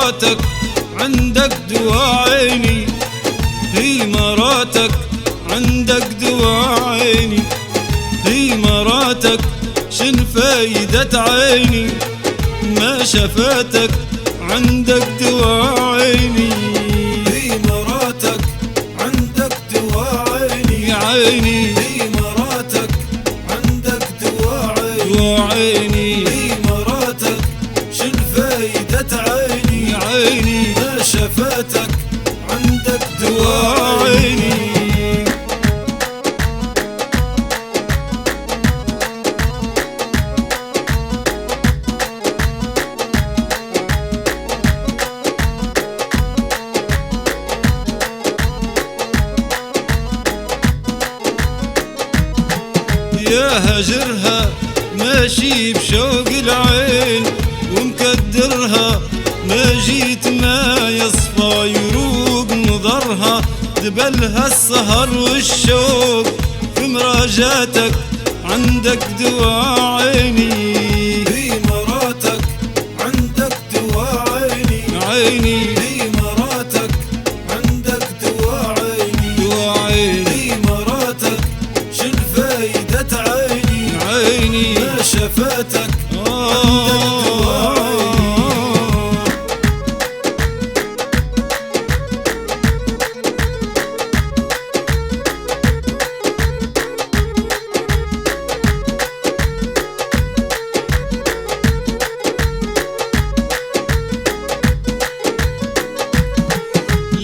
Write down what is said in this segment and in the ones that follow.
مراتك عندك دواء عيني، هي مراتك عندك دواء عيني، هي مراتك شن فايدة عيني ما شفتك عندك دواء عيني، هي مراتك عندك دواء عيني، يا عيني هي مراتك عندك دواء عيني، دواء عيني، هي مراتك شن فايدة عيني، يا عيني ما شفتك عندك دواء عيني. يا هجرها ماشي بشوق العين ومكدرها، ما جيت ما يصفى يروق نظرها، دبلها السهر والشوق في مراجاتك عندك دواء عيني، هي مراتك عندك دواء عيني، عيني هي مراتك عندك دواء عيني، دواء عيني، هي مراتك شن فايدة عيني، عيني ما شفتك عندك دواء عيني.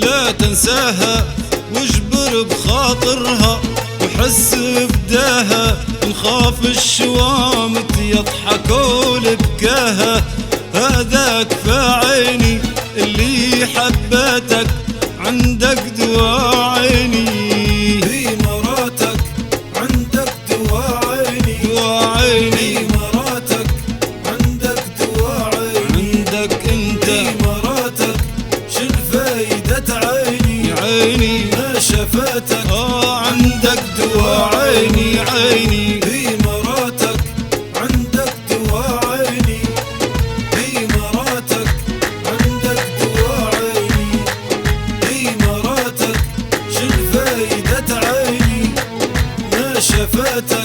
لا تنساها واجبر بخاطرها وحس بداها، نخاف الشوامت يضحكوا لبكاها، هذاك فعيني اللي حبتك عندك دواء عيني، هي مراتك عندك دواء عيني، دواء عيني هي مراتك عندك دواء عيني، عندك انت، هي مراتك شن فايدة عيني، يا عيني ما شفتك عندك دواء عيني، عيني هي مراتك عندك دواء عيني، هي مراتك عندك دواء عيني، هي مراتك شن فايدة عيني ما شفتك